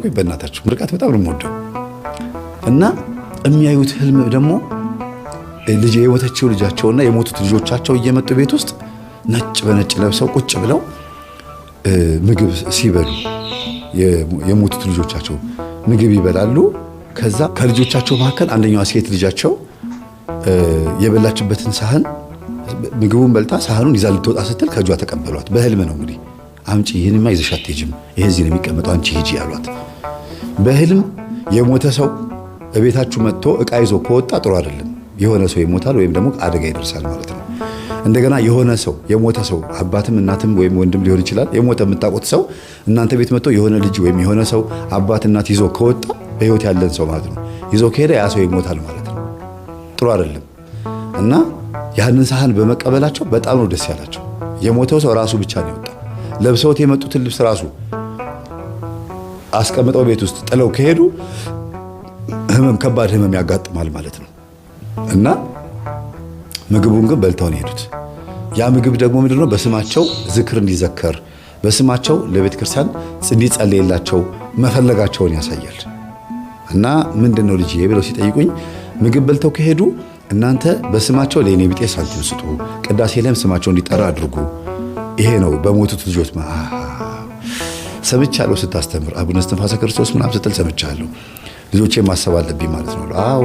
በእናታችሁ ምርቃት በጣም ነው የምወደው እና የሚያዩት ህልም ደግሞ ልጅ የሞተችው ልጃቸውና የሞቱት ልጆቻቸው እየመጡ ቤት ውስጥ ነጭ በነጭ ለብሰው ቁጭ ብለው ምግብ ሲበሉ የሞቱት ልጆቻቸው ምግብ ይበላሉ። ከዛ ከልጆቻቸው መካከል አንደኛዋ ሴት ልጃቸው የበላችበትን ሳህን ምግቡን በልታ ሳህኑን ይዛ ልትወጣ ስትል ከእጇ ተቀበሏት። በህልም ነው እንግዲህ አምጪ ይሄንማ ይዘሽ አትሄጂም፣ ይሄ እዚህ ነው የሚቀመጠው፣ አንቺ ሂጂ ያሏት። በህልም የሞተ ሰው በቤታችሁ መጥቶ እቃ ይዞ ከወጣ ጥሩ አይደለም። የሆነ ሰው ይሞታል ወይም ደግሞ አደጋ ይደርሳል ማለት ነው። እንደገና የሆነ ሰው የሞተ ሰው አባትም እናትም ወይም ወንድም ሊሆን ይችላል። የሞተ የምታውቁት ሰው እናንተ ቤት መጥቶ የሆነ ልጅ ወይም የሆነ ሰው አባት እናት ይዞ ከወጣ በህይወት ያለን ሰው ማለት ነው ይዞ ከሄደ ያ ሰው ይሞታል ማለት ነው። ጥሩ አይደለም እና ያንን ሳህን በመቀበላቸው በጣም ነው ደስ ያላቸው። የሞተው ሰው ራሱ ብቻ ነው የወጣው። ለብሰውት የመጡትን ልብስ ራሱ አስቀምጠው ቤት ውስጥ ጥለው ከሄዱ ከባድ ህመም ያጋጥማል ማለት ነው እና ምግቡን ግን በልተው ነው የሄዱት። ያ ምግብ ደግሞ ምንድነው በስማቸው ዝክር እንዲዘከር በስማቸው ለቤተ ክርስቲያን እንዲጸልይላቸው መፈለጋቸውን ያሳያል። እና ምንድነው ልጅ ብለው ሲጠይቁኝ ምግብ በልተው ከሄዱ እናንተ በስማቸው ለኔ ቢጤ ሳንቲም ስጡ፣ ቅዳሴ ላይም ስማቸው እንዲጠራ አድርጉ። ይሄ ነው በሞቱት ልጆች ሰምቻለሁ ስታስተምር አቡነ እስትንፋሰ ክርስቶስ ምናምን ስትል ሰምቻለሁ። ልጆቼ ማሰብ አለብኝ ማለት ነው። አዎ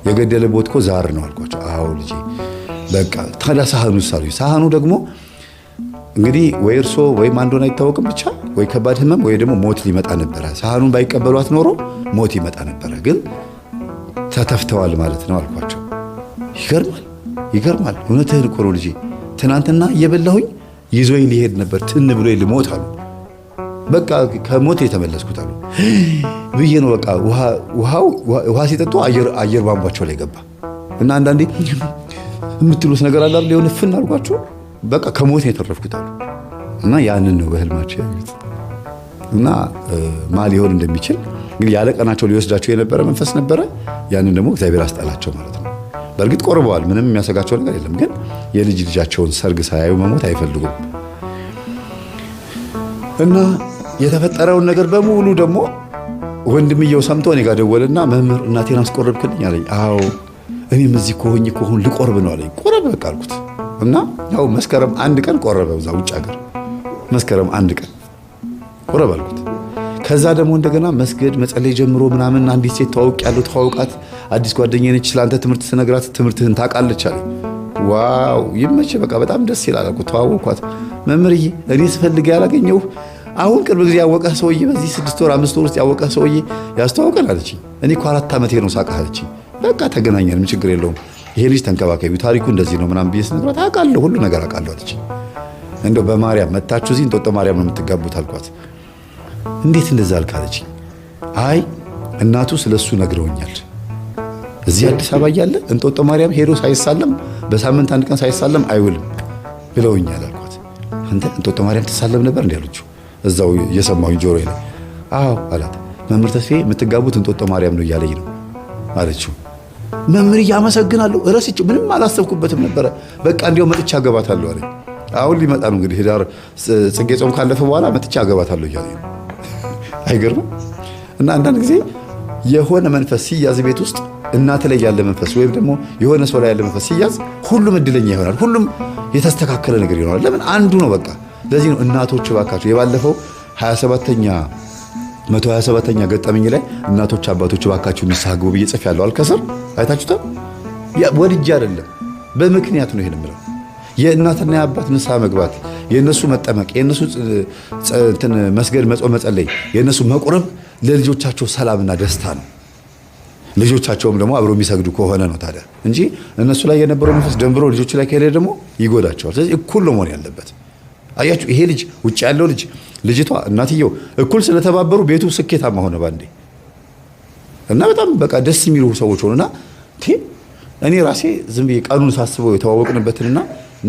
የገደለ ቦት እኮ ዛር ነው አልኳቸው። አዎ ልጄ በቃ ታዲያ ሳህኑ ሳሉ ሳህኑ ደግሞ እንግዲህ ወይ እርሶ ወይ ማን እንደሆነ አይታወቅም፣ ብቻ ወይ ከባድ ህመም ወይ ደግሞ ሞት ሊመጣ ነበረ። ሳህኑን ባይቀበሏት ኖሮ ሞት ይመጣ ነበረ፣ ግን ተተፍተዋል ማለት ነው አልኳቸው። ይገርማል። እውነትህን እኮ ነው ልጄ። ትናንትና እየበላሁኝ ይዞኝ ሊሄድ ነበር ትን ብሎ ልሞት አሉ። በቃ ከሞት የተመለስኩት አሉ ብዬ ነው። በቃ ውሃ ሲጠጡ አየር ቧንቧቸው ላይ ገባ እና አንዳንዴ የምትሉት ነገር አለ አይደል? የሆነ ፍን አልኳቸው። በቃ ከሞት የተረፍኩት አሉ እና ያንን ነው በህልማቸው ያዩት። እና ማል ሊሆን እንደሚችል እንግዲህ ያለ ቀናቸው ሊወስዳቸው የነበረ መንፈስ ነበረ። ያንን ደግሞ እግዚአብሔር አስጣላቸው ማለት ነው። በእርግጥ ቆርበዋል፣ ምንም የሚያሰጋቸው ነገር የለም። ግን የልጅ ልጃቸውን ሰርግ ሳያዩ መሞት አይፈልጉም። እና የተፈጠረውን ነገር በሙሉ ደግሞ ወንድምየው ሰምቶ እኔ ጋር ደወለና መምህር እናቴን አስቆረብክልኝ አለኝ። አዎ እኔም እዚህ ከሆኝ ልቆርብ ነው አለኝ። ቆረብ በቃ አልኩት እና ያው መስከረም 1 ቀን ቆረበ። እዛ ውጭ ሀገር መስከረም 1 ቀን ቆረብ አልኩት። ከዛ ደግሞ እንደገና መስገድ መጸለይ ጀምሮ ምናምን አንዲት ሴት ተዋውቃት አዲስ ጓደኛዬ ነች፣ ስላንተ ትምህርት ስነግራት ትምህርትህን ታውቃለች አለኝ። ዋው ይመች በቃ በጣም ደስ ይላል አልኩት። ተዋወቅኳት። መምህርዬ እኔ ስፈልግ ያላገኘው አሁን ቅርብ ጊዜ ያወቀህ ሰውዬ በዚህ 6 ወር 5 ወር ውስጥ ያወቀህ ሰውዬ ያስተዋውቀን አለችኝ። እኔ እኮ 4 ዓመቴ ነው ሳቅህ አለችኝ። በቃ ተገናኘን፣ ምን ችግር የለውም፣ ይሄ ልጅ ተንከባከቢው፣ ታሪኩ እንደዚህ ነው ምናምን ብዬ ስነግራት አውቃለሁ፣ ሁሉ ነገር አውቃለሁ አለችኝ። እንደው በማርያም መታችሁ እዚህ እንጦጦ ማርያም ነው የምትጋቡት አልኳት። እንዴት እንደዛ አልክ አለችኝ። አይ እናቱ ስለሱ ነግረውኛል፣ እዚህ አዲስ አበባ እያለ እንጦጦ ማርያም ሄዶ ሳይሳለም በሳምንት 1 ቀን ሳይሳለም አይውልም ብለውኛል አልኳት። አንተ እንጦጦ ማርያም ትሳለም ነበር እንዴ አለችው። እዛው እየሰማሁኝ ጆሮዬ ላይ አዎ አላት። መምህር ተስፋዬ የምትጋቡት እንጦጦ ማርያም ነው እያለኝ ነው አለችው። መምህር እያመሰግናለሁ፣ እረስቼው ምንም አላሰብኩበትም ነበረ፣ በቃ እንዲያው መጥቻ አገባታለሁ አለኝ። አሁን ሊመጣ ነው እንግዲህ ህዳር ጽጌ ጾም ካለፈ በኋላ መጥቻ አገባታለሁ እያለኝ ነው። አይገርምም? እና አንዳንድ ጊዜ የሆነ መንፈስ ሲያዝ ቤት ውስጥ እናት ላይ ያለ መንፈስ ወይም ደግሞ የሆነ ሰው ላይ ያለ መንፈስ ሲያዝ ሁሉም እድለኛ ይሆናል፣ ሁሉም የተስተካከለ ነገር ይሆናል። ለምን አንዱ ነው በቃ። ለዚህ ነው እናቶች እባካችሁ የባለፈው 127ኛ ገጠመኝ ላይ እናቶች አባቶች እባካችሁ ንስሐ ግቡ ብዬ ጽፌያለሁ። አልከሰር አይታችሁታል። ወድጄ አይደለም በምክንያት ነው ይሄን የምለው። የእናትና የአባት ንስሐ መግባት፣ የእነሱ መጠመቅ፣ የእነሱ መስገድ፣ መጾም፣ መጸለይ፣ የእነሱ መቁረብ ለልጆቻቸው ሰላምና ደስታ ነው። ልጆቻቸውም ደግሞ አብረው የሚሰግዱ ከሆነ ነው ታዲያ እንጂ እነሱ ላይ የነበረው መንፈስ ደንብሮ ልጆቹ ላይ ከሄደ ደግሞ ይጎዳቸዋል። ስለዚህ እኩል ነው መሆን ያለበት። አያችሁ ይሄ ልጅ ውጭ ያለው ልጅ ልጅቷ እናትየው እኩል ስለተባበሩ ቤቱ ስኬታማ ሆነ ባንዴ እና በጣም በቃ ደስ የሚሉ ሰዎች ሆኑና እኔ ራሴ ዝም ብዬ ቀኑን ሳስበው የተዋወቅንበትንና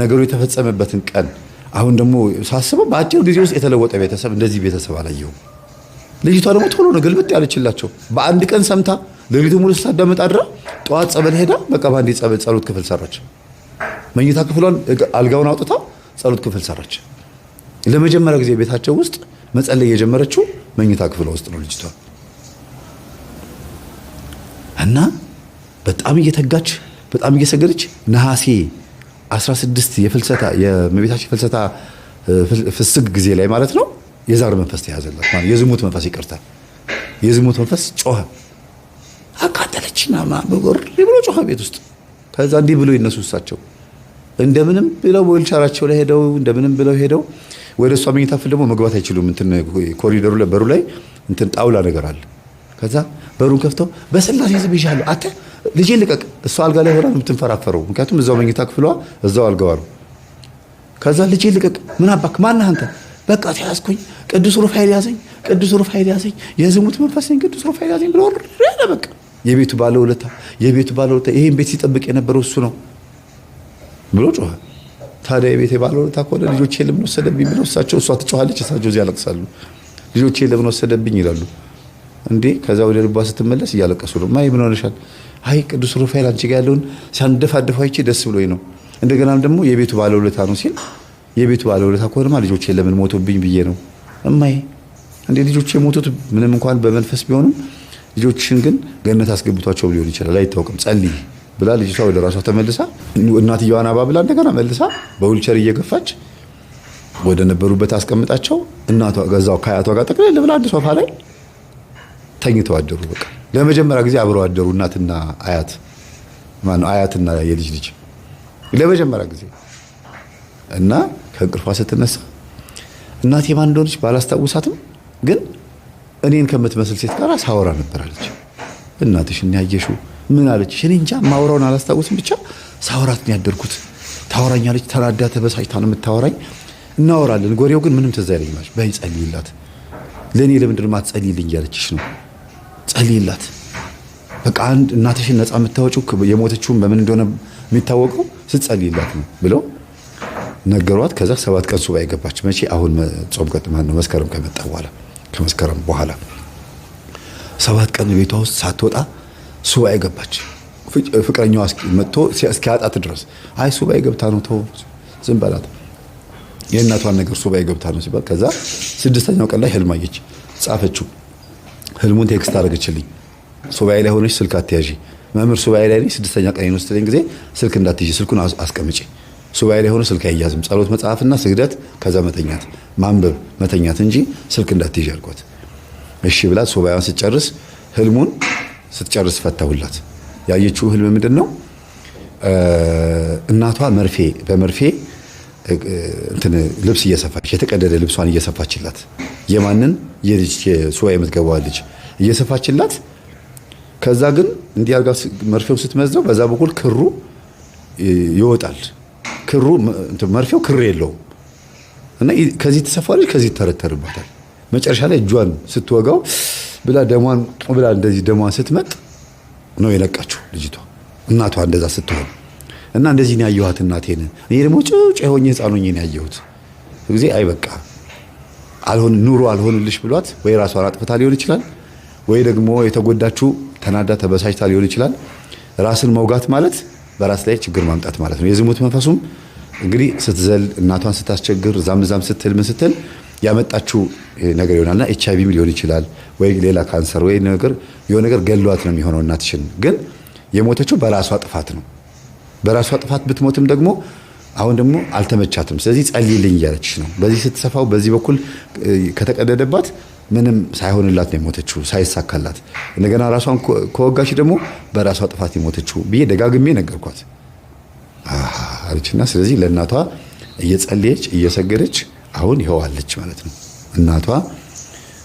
ነገሩ የተፈጸመበትን ቀን አሁን ደግሞ ሳስበው በአጭር ጊዜ ውስጥ የተለወጠ ቤተሰብ እንደዚህ ቤተሰብ አላየሁም። ልጅቷ ደግሞ ቶሎ ነው ግልብጥ ያለችላቸው። በአንድ ቀን ሰምታ ለሊቱ ሙሉ ስታዳምጥ አድራ ጠዋት ጸበል ሄዳ በቃ ባንዴ ጸሎት ክፍል ሰራች። መኝታ ክፍሏን አልጋውን አውጥታ ጸሎት ክፍል ሰራች። ለመጀመሪያ ጊዜ ቤታቸው ውስጥ መጸለይ የጀመረችው መኝታ ክፍሏ ውስጥ ነው ልጅቷ። እና በጣም እየተጋች በጣም እየሰገደች ነሐሴ 16 የፍልሰታ የእመቤታችን ፍልሰታ ፍስግ ጊዜ ላይ ማለት ነው የዛር መንፈስ ተያዘላት ማለት የዝሙት መንፈስ ይቅርታል የዝሙት መንፈስ ጮኸ አቃጠለችና ማበጎር ብሎ ጮኸ ቤት ውስጥ። ከዛ እንዲህ ብሎ ይነሱ እሳቸው እንደምንም ብለው ወልቻራቸው ላይ ሄደው እንደምንም ብለው ሄደው ወደ እሷ መኝታ ክፍል ደግሞ መግባት አይችሉም። እንትን ኮሪደሩ ላይ በሩ ላይ እንትን ጣውላ ነገር አለ። ከዛ በሩን ከፍተው በስላሴ ዝም ይሻሉ አተ ልጄ ልቀቅ። እሷ አልጋ ላይ ሆና የምትንፈራፈረው ምክንያቱም እዛው መኝታ ክፍሏ እዛው አልጋው ነው። ከዛ ልጄ ልቀቅ። ምን አባክ ማን አንተ? በቃ ተያዝኩኝ፣ ቅዱስ ሩፋኤል ያዘኝ፣ ቅዱስ ሩፋኤል ያዘኝ፣ የዝሙት መንፈስ ነኝ፣ ቅዱስ ሩፋኤል ያዘኝ ብሎ ረለ በቃ የቤቱ ባለውለታ ይሄን ቤት ሲጠብቅ የነበረው እሱ ነው ብሎ ጮኸ። ታዲያ የቤቴ ባለውለታ ከሆነ ልጆቼ ለምን ወሰደብኝ ብለው እሷ ትጮኻለች፣ እሳቸው እዚህ ያለቅሳሉ። ልጆቼ ለምን ወሰደብኝ ይላሉ እንዴ። ከዛ ወደ ልቧ ስትመለስ እያለቀሱ ነው። ማይ ምን ሆነሻል? አይ ቅዱስ ሩፋኤል አንቺ ጋር ያለውን ሲያንደፋደፋ አይቼ ደስ ብሎኝ ነው። እንደገናም ደግሞ የቤቱ ባለውለታ ነው ሲል የቤቱ ባለውለታ ከሆነማ ልጆቼ ለምን ሞቶብኝ ብዬ ነው። እማዬ እንዴ ልጆቼ ሞቱት ምንም እንኳን በመንፈስ ቢሆንም ልጆችን ግን ገነት አስገብቷቸው ሊሆን ይችላል አይታወቅም። ጸልይ ብላ ልጅቷ ወደ ራሷ ተመልሳ እናትየዋን አባብላ እንደገና መልሳ በዊልቸር እየገፋች ወደ ነበሩበት አስቀምጣቸው እናቷ ገዛው ከአያቷ ጋር ጠቅልል ብላ አንድ ሶፋ ላይ ተኝተው አደሩ። በቃ ለመጀመሪያ ጊዜ አብረው አደሩ እናትና አያት አያትና የልጅ ልጅ ለመጀመሪያ ጊዜ። እና ከእንቅልፏ ስትነሳ እናቴ ማን እንደሆነች ባላስታውሳትም ግን እኔን ከምትመስል ሴት ጋር ሳወራ ነበር አለች። እናትሽ እና ያየሽው ምን አለች? እኔ እንጃ ማውራውን አላስታውስም፣ ብቻ ሳወራት ነው ያደርኩት። ታወራኛለች፣ ተናዳ ተበሳጭታ ነው የምታወራኝ። እናወራለን፣ ጎሬው ግን ምንም ትዝ አይለኝም አለች። በይ ጸልይላት፣ ለኔ ለምንድን ነው የማትጸልይልኝ ያለችሽ ነው። ጸልይላት በቃ አንድ እናትሽን ነፃ የምታወጪው የሞተችውን በምን እንደሆነ የሚታወቀው ስትጸልይላት ነው ብለው ነገሯት። ከዛ 7 ቀን ሱባኤ ገባች። መቼ? አሁን ጾም ቀጥማን ነው መስከረም ከመጣ በኋላ ከመስከረም በኋላ 7 ቀን ቤቷ ውስጥ ሳትወጣ ሱባኤ ገባች። ፍቅረኛዋ መጥቶ እስኪያጣት ድረስ አይ ሱባኤ ገብታ ነው ተው ዝም በላት የእናቷን ነገር ሱባኤ ገብታ ነው ሲባል፣ ከዛ 6ኛው ቀን ላይ ህልም አየች። ጻፈችው። ህልሙን ቴክስት አደረገችልኝ። ሱባኤ ላይ ሆነች ስልክ አትያዢ መምህር፣ ሱባኤ ላይ ነኝ 6ኛ ቀን ነው ስትለኝ ጊዜ ስልክ እንዳትይዢ ስልኩን አስቀምጪ። ሱባኤ ላይ ሆነ ስልክ አይያዝም፣ ጸሎት መጽሐፍና ስግደት ከዛ መተኛት ማንበብ መተኛት እንጂ ስልክ እንዳትይዢ አልኳት። እሺ ብላ ሱባኤዋን ስትጨርስ ህልሙን ስትጨርስ ፈታሁላት። ያየችው ህልም ምንድነው? እናቷ በመርፌ እንትን ልብስ እየሰፋች የተቀደደ ልብሷን እየሰፋችላት የማንን የልጅ ሱባኤ የምትገባው ልጅ እየሰፋችላት። ከዛ ግን እንዲህ አርጋ መርፌው ስትመዘው በዛ በኩል ክሩ ይወጣል። ክሩ መርፌው ክር የለውም እና ከዚህ ተሰፋለች ከዚህ ተረተርባታል። መጨረሻ ላይ እጇን ስትወጋው ብላ ደሟን ብላ እንደዚህ ደሟን ስትመጥ ነው የነቃችው ልጅቷ እናቷ እንደዛ ስትሆን። እና እንደዚህ ነው ያየኋት እናቴን። እኔ ደግሞ ጭጭ ሆኜ ህፃን ሆኜ ነው ያየሁት ጊዜ። አይ በቃ አልሆን ኑሮ አልሆንልሽ ብሏት ወይ ራሷን አጥፍታ ሊሆን ይችላል ወይ ደግሞ የተጎዳችው ተናዳ ተበሳጭታ ሊሆን ይችላል። ራስን መውጋት ማለት በራስ ላይ ችግር ማምጣት ማለት ነው። የዝሙት መንፈሱም እንግዲህ ስትዘል እናቷን ስታስቸግር ዛም ስትል ምን ስትል ያመጣችው ነገር ይሆናልና ኤችአይቪም ሊሆን ይችላል ወይ ሌላ ካንሰር ወይ ነገር የሆነ ነገር ገሏት ነው የሚሆነው። እናትሽን ግን የሞተችው በራሷ ጥፋት ነው። በራሷ ጥፋት ብትሞትም ደግሞ አሁን ደግሞ አልተመቻትም። ስለዚህ ጸልይልኝ እያለችሽ ነው። በዚህ ስትሰፋው በዚህ በኩል ከተቀደደባት ምንም ሳይሆንላት ነው የሞተችው ሳይሳካላት። እንደገና ራሷን ከወጋች ደግሞ በራሷ ጥፋት የሞተችው ብዬ ደጋግሜ ነገርኳት አለችና ስለዚህ ለእናቷ እየጸለየች እየሰገደች አሁን ይኸዋለች ማለት ነው። እናቷ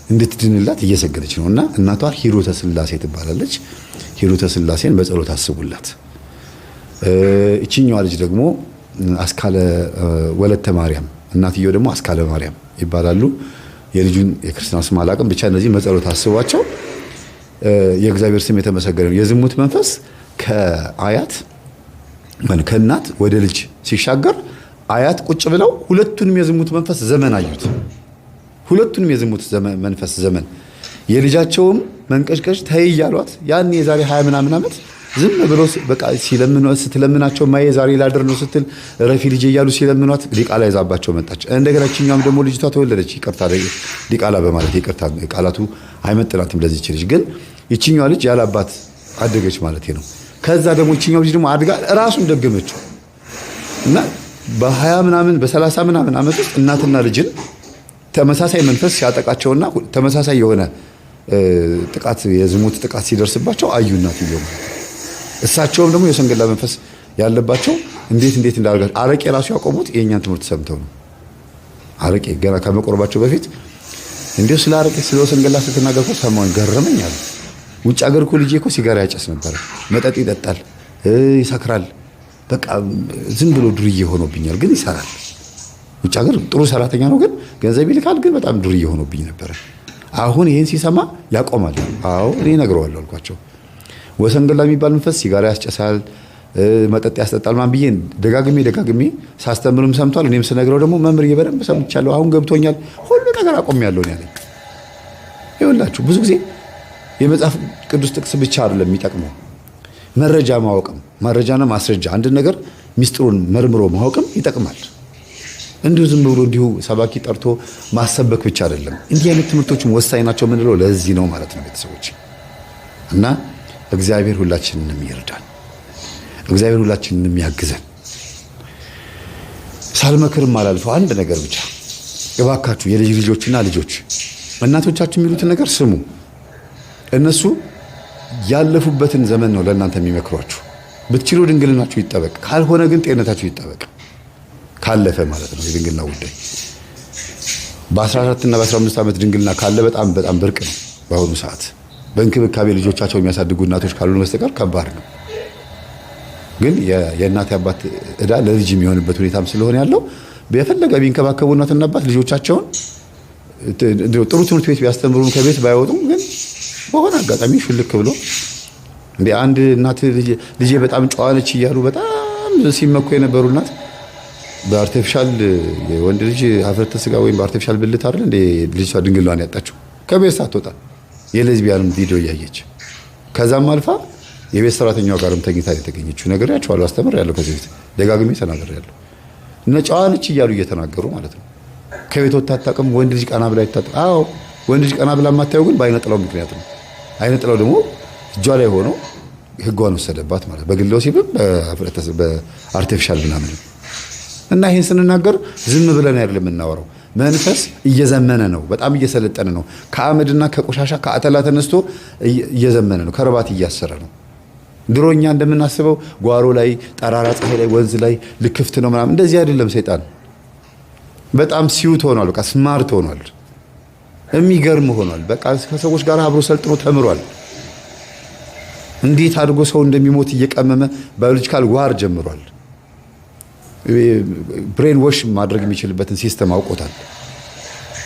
እንድትድንላት እየሰገደች ነውና እናቷ ሂሩተ ስላሴ ትባላለች። ሂሩተ ስላሴን በጸሎት አስቡላት። እቺኛዋ ልጅ ደግሞ አስካለ ወለተ ማርያም፣ እናትየው ደግሞ አስካለ ማርያም ይባላሉ። የልጁን የክርስትና ስም አላውቅም፣ ብቻ እነዚህ በጸሎት አስቧቸው። የእግዚአብሔር ስም የተመሰገነ ነው። የዝሙት መንፈስ ከእናት ወደ ልጅ ሲሻገር አያት ቁጭ ብለው ሁለቱንም የዝሙት መንፈስ ዘመን አዩት። ሁለቱንም የዝሙት መንፈስ ዘመን የልጃቸውም መንቀሽቀሽ ተይ እያሏት ያኔ የዛሬ 20 ምናምን ዓመት ዝም ብሎ በቃ ስትለምናቸው ማየ ዛሬ ላድር ነው ስትል ረፊ ልጅ እያሉ ሲለምኗት ዲቃላ ይዛባቸው መጣች። እንደገና እቺኛም ደግሞ ልጅቷ ተወለደች። ይቅርታ ዲቃላ በማለት ይቅርታ ቃላቱ አይመጥናትም ለዚች ልጅ። ግን ይቺኛዋ ልጅ ያላባት አደገች ማለት ነው። ከዛ ደግሞ ይቺኛው ልጅ ደግሞ አድጋ ራሱን ደገመችው እና በ20 ምናምን በ30 ምናምን ዓመት ውስጥ እናትና ልጅን ተመሳሳይ መንፈስ ሲያጠቃቸውና ተመሳሳይ የሆነ ጥቃት የዝሙት ጥቃት ሲደርስባቸው አዩ እናትየው። እሳቸውም ደግሞ የሰንገላ መንፈስ ያለባቸው እንዴት እንዳደረጋቸው አረቄ ራሱ ያቆሙት የኛን ትምህርት ሰምተው ነው። አረቄ ገና ከመቆረባቸው በፊት እንዴው ስለ አረቄ ስለ ሰንገላ ስትናገር እኮ ሰማሁኝ፣ ገረመኝ አሉ። ውጭ ሀገር እኮ ልጄ እኮ ሲጋራ ያጨስ ነበር፣ መጠጥ ይጠጣል፣ ይሰክራል። በቃ ዝም ብሎ ዱርዬ ሆኖብኛል፣ ግን ይሰራል። ውጭ ሀገር ጥሩ ሰራተኛ ነው፣ ግን ገንዘብ ይልካል፣ ግን በጣም ዱርዬ ሆኖብኝ ነበር። አሁን ይሄን ሲሰማ ያቆማል። አዎ እኔ እነግረዋለሁ አልኳቸው። ወሰንገላ የሚባል መንፈስ ሲጋራ ያስጨሳል፣ መጠጥ ያስጠጣል ማን ብዬ ደጋግሜ ሳስተምርም ሰምቷል። እኔም ስነግረው ደግሞ መምህር በደንብ ሰምቻለሁ፣ አሁን ገብቶኛል፣ ሁሉ ነገር አቆሚያለሁ ነው ያለኝ። ይኸውላችሁ ብዙ ጊዜ የመጽሐፍ ቅዱስ ጥቅስ ብቻ አይደለም የሚጠቅመው፣ መረጃ ማወቅም፣ መረጃና ማስረጃ አንድ ነገር ሚስጥሩን መርምሮ ማወቅም ይጠቅማል። እንዲሁ ዝም ብሎ እንዲሁ ሰባኪ ጠርቶ ማሰበክ ብቻ አይደለም። እንዲህ አይነት ትምህርቶችም ወሳኝ ናቸው የምንለው ለዚህ ነው ማለት ነው ቤተሰቦች። እና እግዚአብሔር ሁላችንንም ይርዳን፣ እግዚአብሔር ሁላችንንም ያግዘን። ሳልመክርም አላልፈው አንድ ነገር ብቻ እባካችሁ የልጅ ልጆችና ልጆች እናቶቻችሁ የሚሉትን ነገር ስሙ። እነሱ ያለፉበትን ዘመን ነው ለእናንተ የሚመክሯችሁ። ብትችሉ ድንግልናችሁ ይጠበቅ፣ ካልሆነ ግን ጤንነታችሁ ይጠበቅ። ካለፈ ማለት ነው የድንግልና ጉዳይ። በ14 እና በ15 ዓመት ድንግልና ካለ በጣም ብርቅ ነው በአሁኑ ሰዓት። በእንክብካቤ ልጆቻቸው የሚያሳድጉ እናቶች ካሉ በስተቀር ከባድ ነው። ግን የእናት አባት እዳ ለልጅ የሚሆንበት ሁኔታም ስለሆነ ያለው በፈለገ ቢንከባከቡ እናትና አባት ልጆቻቸውን ጥሩ ትምህርት ቤት ቢያስተምሩም ከቤት ባይወጡም ግን በሆነ አጋጣሚ ሽልክ ብሎ እንደ አንድ እናት ልጄ በጣም ጨዋ ነች እያሉ በጣም ሲመኩ የነበሩ እናት በአርቲፊሻል የወንድ ልጅ ሀፍረተ ስጋ ወይም በአርቲፊሻል ብልት አይደል እንደ ልጅቷ ድንግሏን ያጣችው ከቤት ሳትወጣ የሌዝቢያንም ቪዲዮ እያየች ከዛም አልፋ የቤት ሰራተኛዋ ጋርም ተኝታ የተገኘችው ነገር ያቻለው አስተምር ያለው ከዚህ ቤት ደጋግሜ ተናገር ያለው እነ ጨዋ ነች እያሉ እየተናገሩ ማለት ነው። ከቤት ወጣ አታውቅም። ወንድ ልጅ ቀና ብላ ይታጠብ። አዎ ወንድ ልጅ ቀና ብላ ማታየው ግን በአይነጥላው ምክንያት ነው። አይነጥላው ደግሞ እጇ ላይ ሆኖ ህጓን ወሰደባት ማለት በግለው ሲብም በአርቲፊሻል ምናምን እና ይሄን ስንናገር ዝም ብለን አይደለም የምናወራው። መንፈስ እየዘመነ ነው፣ በጣም እየሰለጠነ ነው። ከአመድና ከቆሻሻ ከአተላ ተነስቶ እየዘመነ ነው፣ ከረባት እያሰረ ነው። ድሮኛ እንደምናስበው ጓሮ ላይ ጠራራ ፀሐይ ላይ ወንዝ ላይ ልክፍት ነው ምናምን እንደዚህ አይደለም። ሰይጣን በጣም ሲዩት ሆኗል፣ በቃ ስማርት ሆኗል፣ የሚገርም ሆኗል። በቃ ከሰዎች ጋር አብሮ ሰልጥኖ ተምሯል። እንዴት አድርጎ ሰው እንደሚሞት እየቀመመ ባዮሎጂካል ዋር ጀምሯል። ብሬን ወሽ ማድረግ የሚችልበትን ሲስተም አውቆታል።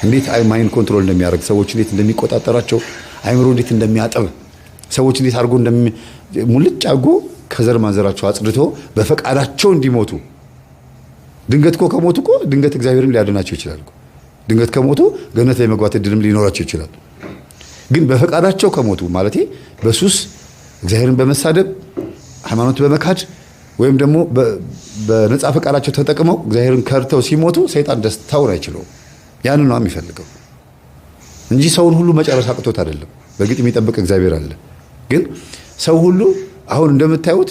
እንዴት ማይንድ ኮንትሮል እንደሚያደርግ ሰዎች እንዴት እንደሚቆጣጠራቸው አይምሮ እንዴት እንደሚያጠብ ሰዎች እንዴት አድርጎ ሙልጭ አድርጎ ከዘር ማንዘራቸው አጽድቶ በፈቃዳቸው እንዲሞቱ። ድንገት እኮ ከሞቱ እኮ ድንገት እግዚአብሔርም ሊያድናቸው ይችላል እኮ። ድንገት ከሞቱ ገነት ላይ መግባት እድልም ሊኖራቸው ይችላል። ግን በፈቃዳቸው ከሞቱ ማለቴ በሱስ እግዚአብሔርን በመሳደብ ሃይማኖት በመካድ ወይም ደግሞ በነፃ ፈቃዳቸው ተጠቅመው እግዚአብሔርን ከርተው ሲሞቱ ሰይጣን ደስታውን አይችለውም። ያን ነው የሚፈልገው እንጂ ሰውን ሁሉ መጨረስ አቅቶት አይደለም። በግጥ የሚጠብቅ እግዚአብሔር አለ። ግን ሰው ሁሉ አሁን እንደምታዩት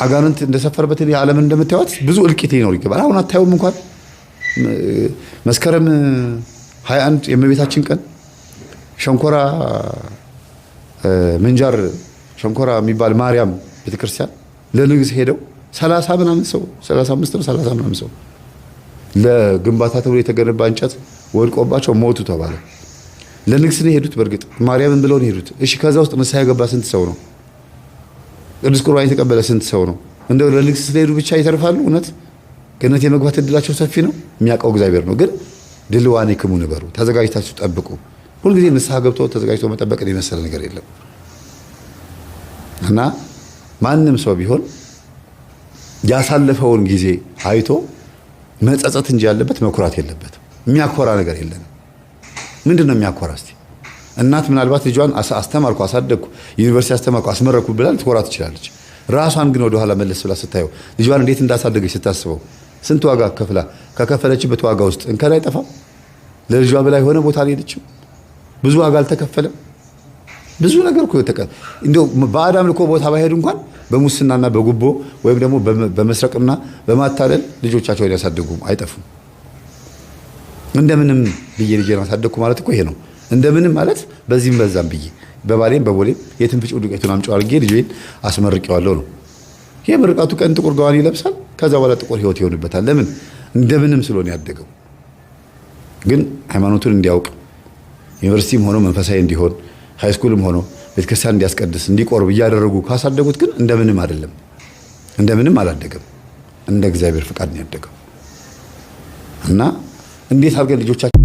አጋንንት እንደሰፈረበት ዓለምን እንደምታዩት ብዙ እልቂት ሊኖር ይገባል። አሁን አታዩም? እንኳን መስከረም 21 የእመቤታችን ቀን ሸንኮራ ምንጃር ሸንኮራ የሚባል ማርያም ቤተክርስቲያን ለንግስ ሄደው 30 ምናምን ሰው 35 ነው 30 ምናምን ሰው ለግንባታ ተብሎ የተገነባ እንጨት ወድቆባቸው ሞቱ ተባለ። ለንግስ ነው ሄዱት። በርግጥ ማርያምን ብለው ነው ሄዱት። እሺ ከዛ ውስጥ ንስሐ የገባ ስንት ሰው ነው? ቅዱስ ቁርባን የተቀበለ ስንት ሰው ነው? እንደው ለንግስ ስለሄዱ ብቻ ይተርፋሉ? እውነት ገነት የመግባት እድላቸው ሰፊ ነው። የሚያውቀው እግዚአብሔር ነው። ግን ድልዋኔክሙ ንበሩ፣ ተዘጋጅታችሁ ጠብቁ። ሁልጊዜ ንስሐ ገብቶ ተዘጋጅቶ መጠበቅን የመሰለ ነገር የለም። እና ማንም ሰው ቢሆን ያሳለፈውን ጊዜ አይቶ መጸጸት እንጂ ያለበት መኩራት የለበትም። የሚያኮራ ነገር የለም። ምንድነው የሚያኮራ? እስቲ እናት ምናልባት ልጇን አስተማርኩ፣ አሳደግኩ፣ ዩኒቨርሲቲ አስተማርኩ፣ አስመረኩ ብላ ልትኮራ ትችላለች። ራሷን ግን ወደ ኋላ መለስ ብላ ስታየው ልጇን እንዴት እንዳሳደገች ስታስበው ስንት ዋጋ ከከፈለችበት ዋጋ ውስጥ እንከን አይጠፋም። ለልጇ ብላ የሆነ ቦታ አልሄደችም። ብዙ ዋጋ አልተከፈለም። ብዙ ነገር እኮ እንደው በአዳም ልኮ ቦታ ባይሄድ እንኳን በሙስናና በጉቦ ወይም ደግሞ በመስረቅና በማታለል ልጆቻቸውን ያሳደጉ አይጠፉም። እንደምንም ብዬ ልጄን አሳደግኩ ማለት እኮ ይሄ ነው። እንደምንም ማለት በዚህም በዛም ብዬ በባሌም በቦሌም የትም ፍጭው ዱቄቱን አምጪው አድርጌ ልጄን አስመርቄዋለሁ ነው። ይሄ ምርቃቱ ቀን ጥቁር ጋዋን ይለብሳል። ከዛ በኋላ ጥቁር ህይወት ይሆንበታል። ለምን? እንደምንም ስለሆነ ያደገው። ግን ሃይማኖቱን እንዲያውቅ ዩኒቨርሲቲም ሆኖ መንፈሳዊ እንዲሆን ሃይስኩልም ሆኖ ቤተክርስቲያን እንዲያስቀድስ እንዲቆርብ እያደረጉ ካሳደጉት ግን እንደምንም አይደለም። እንደምንም አላደገም። እንደ እግዚአብሔር ፍቃድ ነው ያደገው። እና እንዴት አድርገን ልጆቻችን